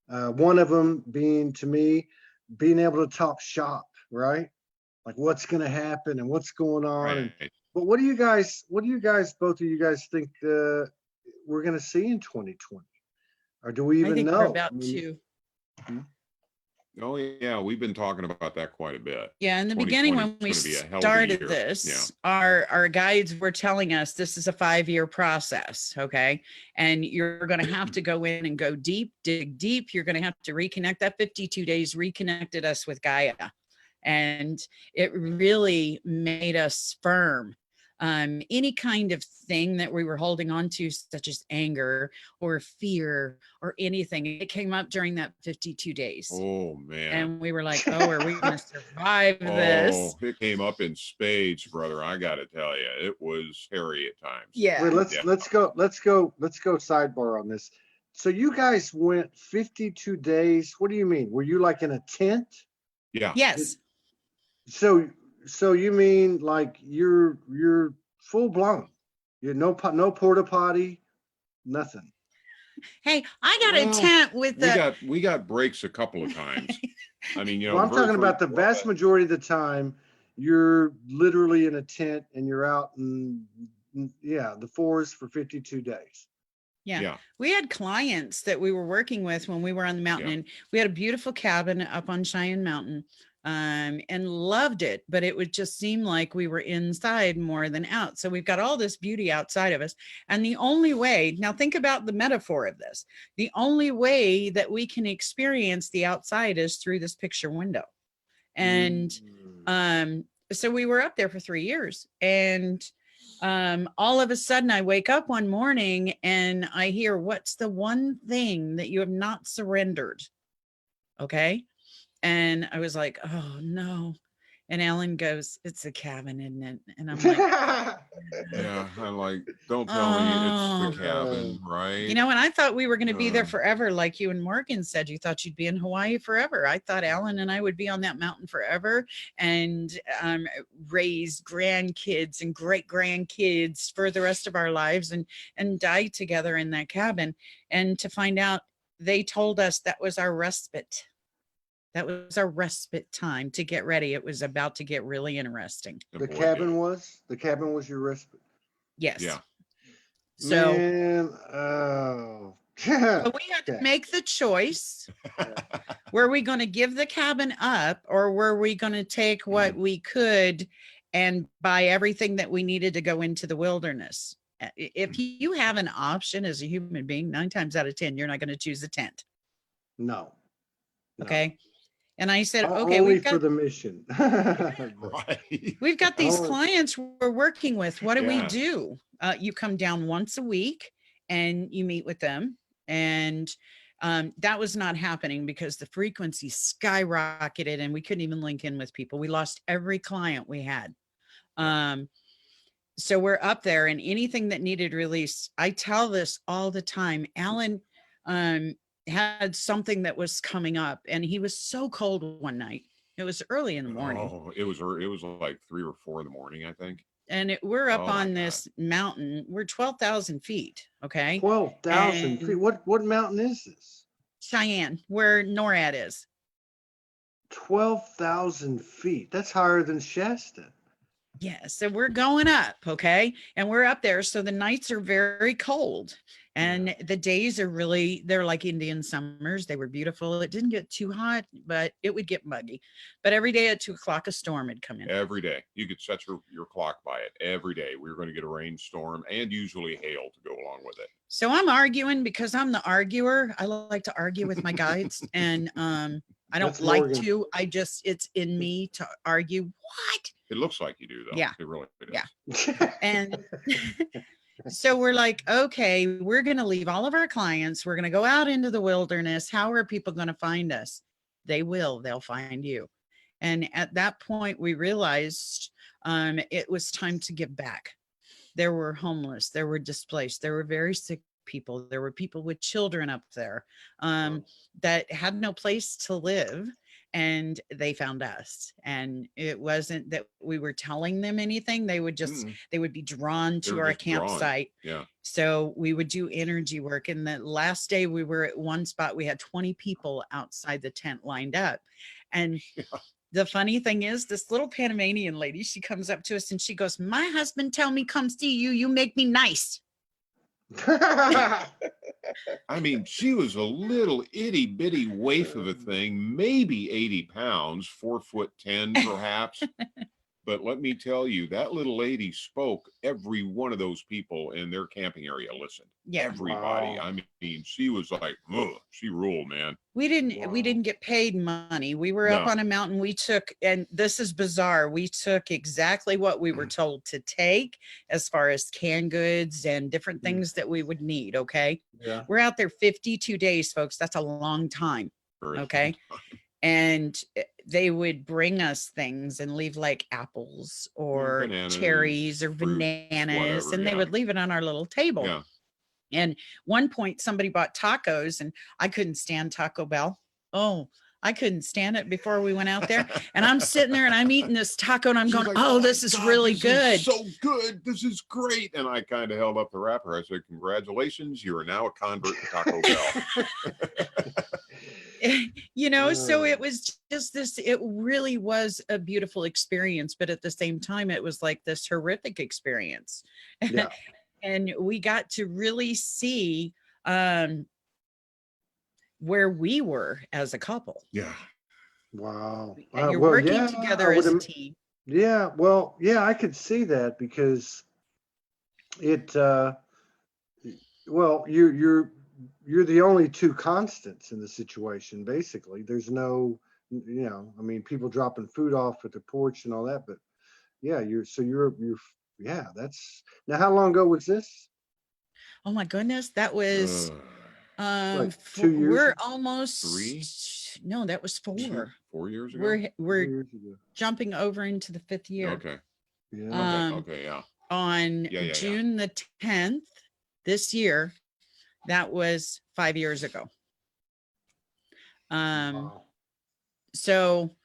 One of them being, to me, being able to talk shop, right? Like what's going to happen and what's going on. Right. But what do you guys, both of you guys think we're going to see in 2020? Or do we even know? We're about to. Oh yeah, we've been talking about that quite a bit. Yeah, in the beginning 2020 when we is going to be a hell of a started year. this, our guides were telling us this is a 5-year process, okay? And you're going to have to go in and go deep, dig deep. You're going to have to reconnect. That 52 days reconnected us with Gaia, and it really made us firm. Any kind of thing that we were holding on to, such as anger or fear or anything, it came up during that 52 days. Oh man. And we were like, oh, are we going to survive this? Oh, it came up in spades, brother. I got to tell you, it was hairy at times. Yeah. Wait, let's go sidebar on this. So you guys went 52 days. What do you mean? Were you like in a tent? Yeah. Yes. So you mean like you're full blown? You no porta potty, nothing. Hey, I got a tent with the. We got breaks a couple of times. I mean, you know, Well, I'm talking about the vast majority of the time. You're literally in a tent and you're out in the forest for 52 days. Yeah. We had clients that we were working with when we were on the mountain, and we had a beautiful cabin up on Cheyenne Mountain, and loved it, but it would just seem like we were inside more than out. So we've got all this beauty outside of us. And the only way, now think about the metaphor of this, the only way that we can experience the outside is through this picture window. And so we were up there for 3 years, and all of a sudden I wake up one morning and I hear, what's the one thing that you have not surrendered? Okay. And I was like, oh no. And Alan goes, it's a cabin, isn't it? And I'm like, yeah, I'm like, don't tell me it's the cabin, right? You know, and I thought we were going to be there forever. Like you and Morgan said, you thought you'd be in Hawaii forever. I thought Alan and I would be on that mountain forever and raise grandkids and great grandkids for the rest of our lives and die together in that cabin. And to find out, they told us that was our respite. That was our respite time to get ready. It was about to get really interesting. The cabin was your respite. Yes. Yeah. So, man, but we had to make the choice. Were we going to give the cabin up, or were we going to take what we could and buy everything that we needed to go into the wilderness? If you have an option as a human being, 9 times out of 10, you're not going to choose a tent. No. Okay. And I said, okay, only for the mission. Right. We've got these clients we're working with. What do we do? You come down once a week and you meet with them. And that was not happening because the frequency skyrocketed and we couldn't even link in with people. We lost every client we had. So we're up there, and anything that needed release, I tell this all the time. Alan had something that was coming up, and he was so cold one night. It was early in the morning. Oh, it was like 3 or 4 in the morning, I think. And we're up on this mountain. We're 12,000 feet. Okay. 12,000 feet. What mountain is this? Cheyenne, where NORAD is. 12,000 feet. That's higher than Shasta. Yeah. So we're going up. Okay. And we're up there. So the nights are very cold. And the days are really, they're like Indian summers. They were beautiful. It didn't get too hot, but it would get muggy. But every day at 2 o'clock, a storm had come in. Every day. You could set your clock by it. Every day. We were going to get a rainstorm and usually hail to go along with it. So I'm arguing because I'm the arguer. I like to argue with my guides. And I don't like to. It's in me to argue. What? It looks like you do, though. Yeah. It really is. Yeah. And so we're like, okay, we're going to leave all of our clients. We're going to go out into the wilderness. How are people going to find us? They will. They'll find you. And at that point, we realized it was time to give back. There were homeless. There were displaced. There were very sick people. There were people with children up there that had no place to live. And they found us, and it wasn't that we were telling them anything. They would just, they would be drawn to our campsite. Yeah. So we would do energy work. And the last day we were at one spot, we had 20 people outside the tent lined up. And the funny thing is, this little Panamanian lady, she comes up to us and she goes, my husband tell me come see you. You make me nice. I mean, she was a little itty bitty waif of a thing, maybe 80 pounds, 4'10" perhaps. But let me tell you, that little lady spoke. Every one of those people in their camping area listened. Yeah. Everybody. Wow. I mean, she was like, ugh, she ruled, man. We Wow. didn't get paid money. We were up No. on a mountain. We took, and this is bizarre, we took exactly what we were told to take as far as canned goods and different things that we would need. Okay. Yeah. We're out there 52 days, folks. That's a long time. Very Okay. long time. And they would bring us things and leave like apples or Bananas, cherries or fruits, bananas, whatever, and they yeah. would leave it on our little table. Yeah. And one point somebody bought tacos, and I couldn't stand Taco Bell. Oh, I couldn't stand it before we went out there. And I'm sitting there and I'm eating this taco and I'm She's going, like, oh, my this is God, really this good. is so good. This is great. And I kind of held up the wrapper. I said, congratulations. You are now a convert to Taco Bell. You know, so Yeah. it was just this, it really was a beautiful experience, but at the same time, it was like this horrific experience. Yeah. And we got to really see where we were as a couple. Yeah. Wow. And you're Well, working yeah, together as a team. yeah. Well, yeah, I could see that because it, well, you're the only two constants in the situation, basically. There's no, I mean, people dropping food off at the porch and all that, but yeah, yeah, that's, now how long ago was this? Oh my goodness, that was Like 2 years? we're almost Three? No, that was 4. 4 years ago. We're 4 years ago. jumping over into the 5th year. Okay. Yeah. Okay. Yeah. On Yeah. June the 10th this year, that was 5 years ago. Wow. So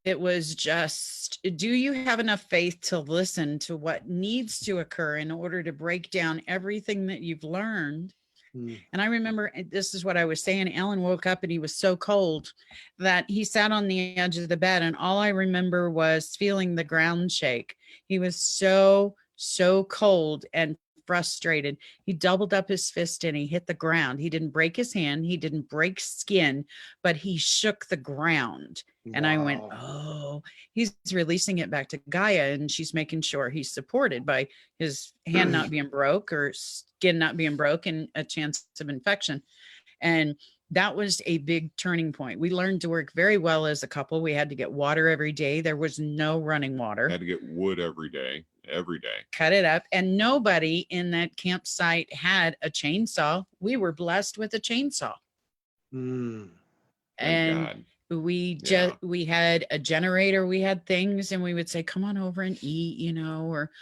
it was just, do you have enough faith to listen to what needs to occur in order to break down everything that you've learned? And I remember, this is what I was saying, Alan woke up and he was so cold that he sat on the edge of the bed, and all I remember was feeling the ground shake. He was so cold and frustrated. He doubled up his fist and he hit the ground. He didn't break his hand, he didn't break skin, but he shook the ground. And I went, oh, he's releasing it back to Gaia, and she's making sure he's supported by his hand not being broke or skin not being broken, a chance of infection. And that was a big turning point. We learned to work very well as a couple. We had to get water every day. There was no running water. Had to get wood every day. Cut it up. And nobody in that campsite had a chainsaw. We were blessed with a chainsaw. Thank And God. we had a generator, we had things, and we would say, come on over and eat, or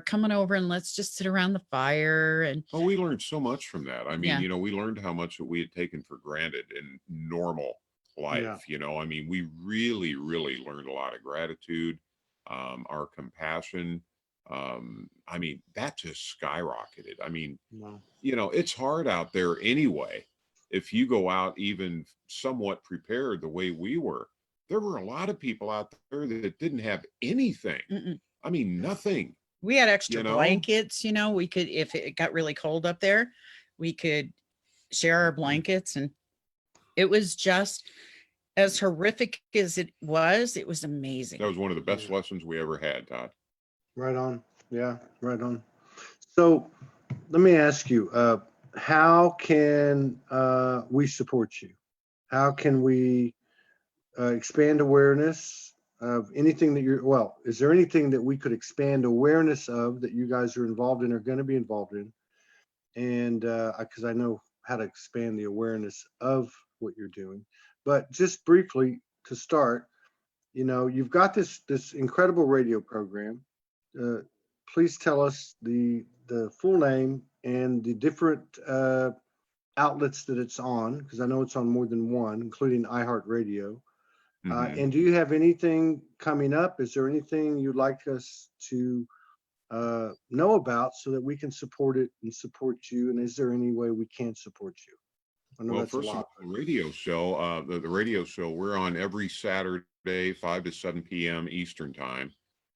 come on over and let's just sit around the fire. And we learned so much from that. I mean, we learned how much that we had taken for granted in normal life. I mean, we really learned a lot of gratitude, our compassion. I mean, that just skyrocketed. I mean, it's hard out there anyway. If you go out even somewhat prepared the way we were, there were a lot of people out there that didn't have anything. I mean, nothing. We had extra blankets, we could, if it got really cold up there, we could share our blankets. And it was just as horrific as it was amazing. That was one of the best lessons we ever had, Todd. Right on. Yeah, right on. So let me ask you, how can we support you? How can we expand awareness of anything that is there anything that we could expand awareness of that you guys are involved in or going to be involved in? And because I know how to expand the awareness of what you're doing. But just briefly to start, you've got this incredible radio program. Please tell us the full name and the different outlets that it's on, because I know it's on more than one, including iHeartRadio. And do you have anything coming up? Is there anything you'd like us to know about so that we can support it and support you? And is there any way we can support you? I know that's first a lot. of all, the radio show, the radio show, we're on every Saturday, 5 to 7 p.m. Eastern time.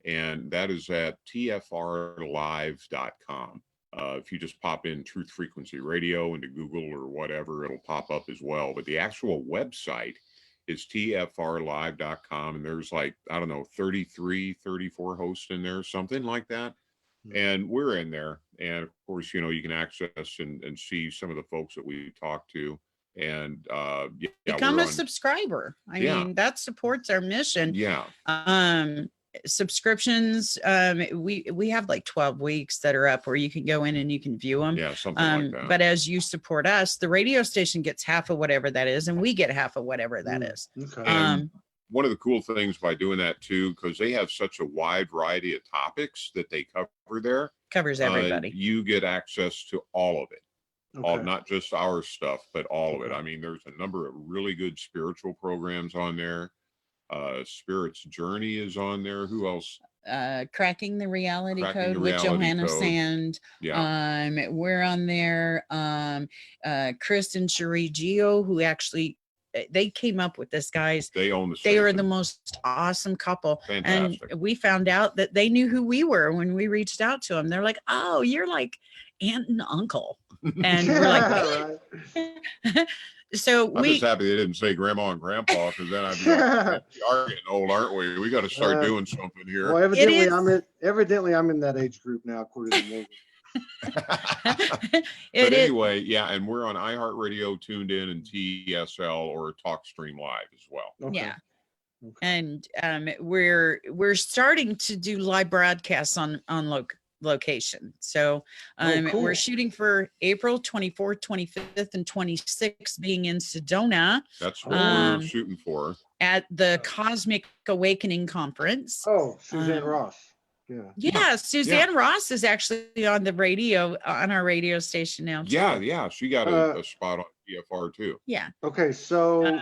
And that is at tfrlive.com. If you just pop in Truth Frequency Radio into Google or whatever, it'll pop up as well. But the actual website is tfrlive.com. And there's like, I don't know, 33, 34 hosts in there, something like that. And we're in there. And of course, you know, you can access and see some of the folks that we talk to. And become a subscriber. I mean, that supports our mission. Subscriptions, we have like 12 weeks that are up where you can go in and you can view them. Something like that. But as you support us, the radio station gets half of whatever that is, and we get half of whatever that is. Okay. One of the cool things by doing that too, because they have such a wide variety of topics that they cover there, covers everybody. You get access to all of it. All, not just our stuff, but all of it. I mean, there's a number of really good spiritual programs on there. Spirit's Journey is on there. Who else? Cracking the Reality Code with Johanna Sand. We're on there. Chris and Cherie Geo, who actually they came up with this, guys. They own the station. They are the most awesome couple. Fantastic. And we found out that they knew who we were when we reached out to them. They're like, oh, you're like aunt and uncle. And we're like, so I'm just happy they didn't say grandma and grandpa, because then I'd be like, we are getting old, aren't we? We got to start doing something here. Well, evidently I'm in that age group now, according to me. But anyway, and we're on iHeartRadio, Tuned In, and TSL or TalkStream Live as well. And we're starting to do live broadcasts on location. So cool. We're shooting for April 24th, 25th, and 26th, being in Sedona. That's what we're shooting for. At the Cosmic Awakening Conference. Oh, Suzanne Ross. Suzanne Ross is actually on the radio, on our radio station now too. She got a spot on PFR too. Okay, so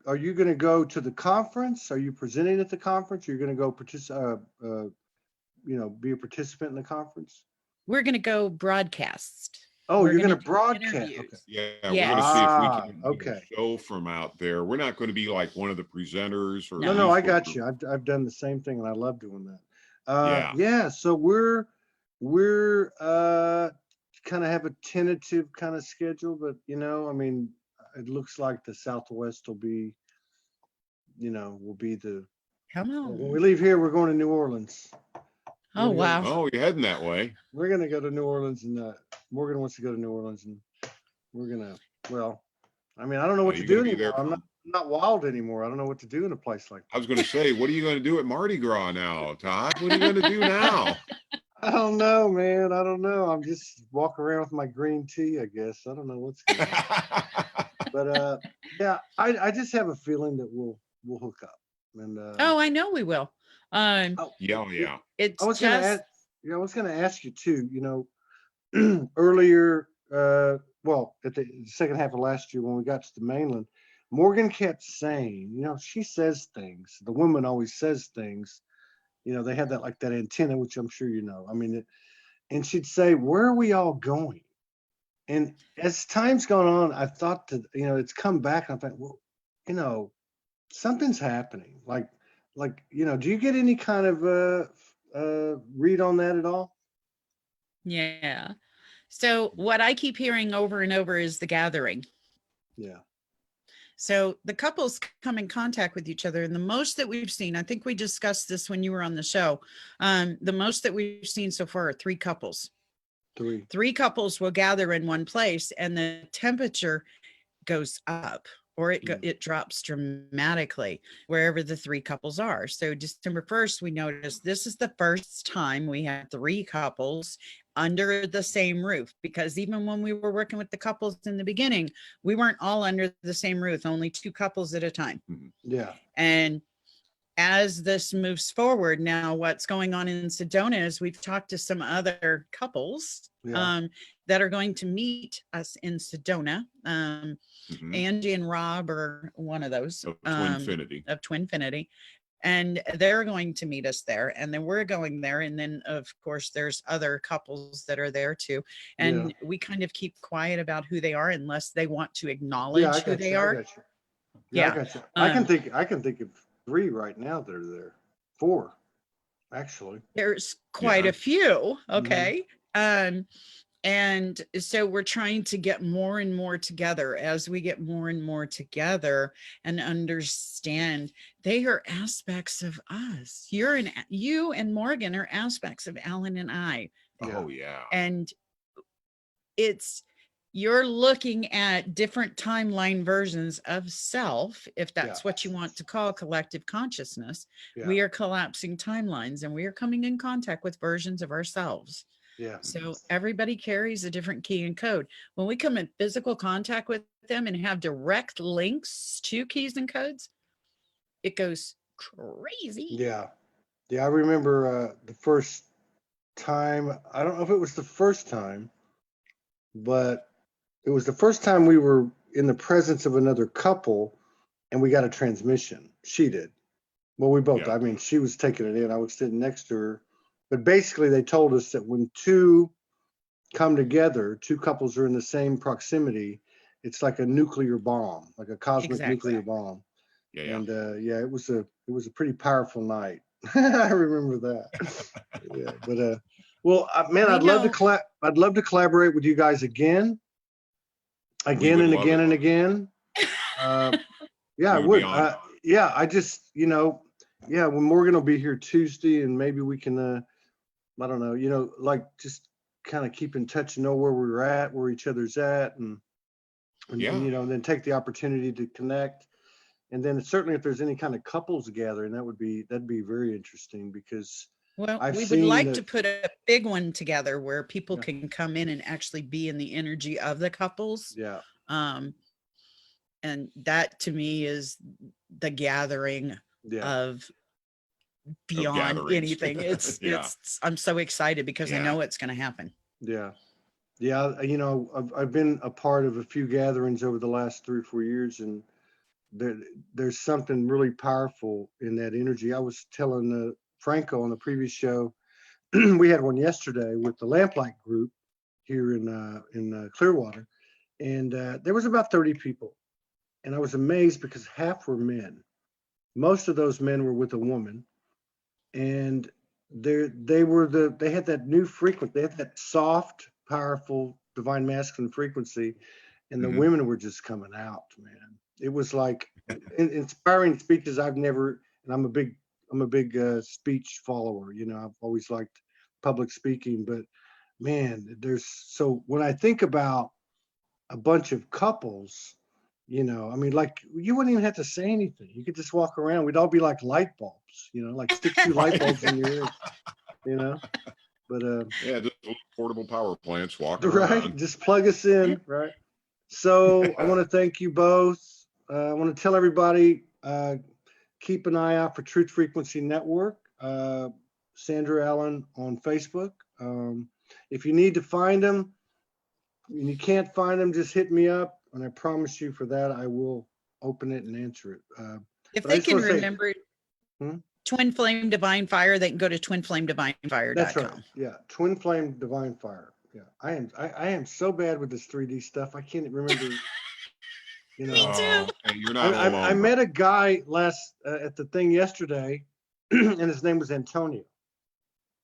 are you going to go to the conference? Are you presenting at the conference? You're going to go be a participant in the conference? We're going to go broadcast. Oh, you're going to broadcast. Okay. We're going to see if we can do a show from out there. We're not going to be like one of the presenters or no, I got you. I've done the same thing and I love doing that. So we're kind of have a tentative kind of schedule, but I mean, it looks like the Southwest will be the come on. When we leave here, we're going to New Orleans. Oh, wow. Oh, you're heading that way. We're going to go to New Orleans, and Morgan wants to go to New Orleans, and we're going to, I don't know what to do anymore. I'm not wild anymore. I don't know what to do in a place like that. I was going to say, what are you going to do at Mardi Gras now, Todd? What are you going to do now? I don't know, man. I don't know. I'm just walking around with my green tea, I guess. I don't know what's going on. But I just have a feeling that we'll hook up. And I know we will. It's I was going to ask you too. Earlier, at the second half of last year when we got to the mainland, Morgan kept saying, she says things. The woman always says things. They have that antenna, which I'm sure you know. I mean, and she'd say, "Where are we all going?" And as time's gone on, I thought that it's come back. And I thought, well, something's happening. Do you get any kind of read on that at all? Yeah. So what I keep hearing over and over is the gathering. Yeah. So the couples come in contact with each other, and the most that we've seen, I think we discussed this when you were on the show, the most that we've seen so far are 3 couples. Three couples will gather in one place, and the temperature goes up, or it drops dramatically wherever the 3 couples are. So December 1st, we noticed this is the first time we had 3 couples under the same roof, because even when we were working with the couples in the beginning, we weren't all under the same roof, only 2 couples at a time. Yeah. And as this moves forward now, what's going on in Sedona is we've talked to some other couples that are going to meet us in Sedona. Angie and Rob are one of those of Twinfinity. And they're going to meet us there, and then we're going there, and then of course there's other couples that are there too, and we kind of keep quiet about who they are unless they want to acknowledge who they are. I can think of 3 right now that are there. 4 actually. There's quite a few. Okay. And so we're trying to get more and more together. As we get more and more together and understand they are aspects of us. You and Morgan are aspects of Alan and I. Oh yeah. And you're looking at different timeline versions of self, if that's what you want to call collective consciousness. We are collapsing timelines and we are coming in contact with versions of ourselves. Yeah. So everybody carries a different key and code. When we come in physical contact with them and have direct links to keys and codes, it goes crazy. Yeah. Yeah. I remember the first time, I don't know if it was the first time, but it was the first time we were in the presence of another couple and we got a transmission. She did. Well, we both, I mean, she was taking it in. I was sitting next to her. But basically, they told us that when two come together, two couples are in the same proximity, it's like a nuclear bomb, like a cosmic nuclear bomb. And it was a pretty powerful night. I remember that. But well, man, I'd love to collaborate with you guys again and again. I would. I just, when Morgan will be here Tuesday, and maybe we can, I don't know, like just kind of keep in touch and know where we're at, where each other's at, and then take the opportunity to connect. And then certainly if there's any kind of couples gathering, that'd be very interesting, because we would like to put a big one together where people can come in and actually be in the energy of the couples. And that to me is the gathering of beyond anything. It's I'm so excited because I know it's going to happen. I've been a part of a few gatherings over the last 3 or 4 years, and there's something really powerful in that energy. I was telling Franco on the previous show, we had one yesterday with the Lamplight group here in Clearwater, and there was about 30 people, and I was amazed because half were men. Most of those men were with a woman, and they had that new frequency. They had that soft, powerful, divine masculine frequency, and the women were just coming out, man. It was like inspiring speeches I've never, and I'm a big speech follower. I've always liked public speaking, but man, so when I think about a bunch of couples, I mean, like, you wouldn't even have to say anything. You could just walk around. We'd all be like light bulbs, like stick 2 light bulbs in your ear, but just portable power plants, walk around. Just plug us in, right? So I want to thank you both. I want to tell everybody, keep an eye out for Truth Frequency Network, Sandra Allen on Facebook. If you need to find them and you can't find them, just hit me up, and I promise you for that I will open it and answer it. If they can remember Twin Flame Divine Fire, they can go to twinflamedivinefire.com. That's right. Yeah, Twin Flame Divine Fire. Yeah, I am so bad with this 3D stuff. I can't remember. Me too. You're not alone. I met a guy at the thing yesterday, and his name was Antonio,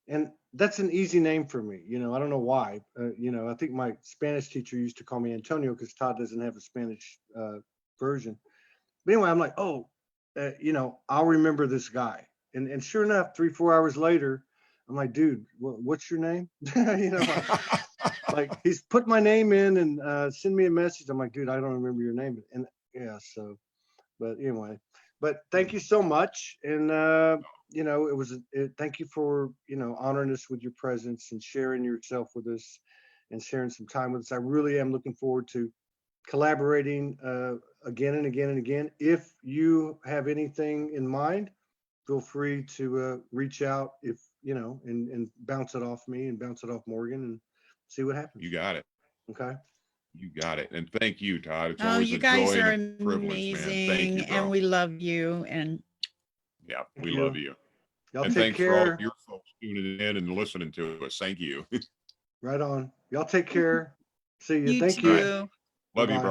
and that's an easy name for me. I don't know why. I think my Spanish teacher used to call me Antonio because Todd doesn't have a Spanish version. But anyway, I'm like, I'll remember this guy. And sure enough, 3-4 hours later, I'm like, dude, what's your name? Like he's put my name in and send me a message. I'm like, dude, I don't remember your name. And but anyway, thank you so much. And thank you for honoring us with your presence and sharing yourself with us and sharing some time with us. I really am looking forward to collaborating again and again and again. If you have anything in mind, feel free to reach out and bounce it off me and bounce it off Morgan and see what happens. You got it. Okay. You got it. And thank you, Todd. It's always you a guys joy are and a privilege, amazing, man. Thank you, bro. and we love you. And we love you. Y'all and take thanks care. for all your folks tuning in and listening to us. Thank you. Right on. Y'all take care. See you. You Thank too. you. Love you, bro.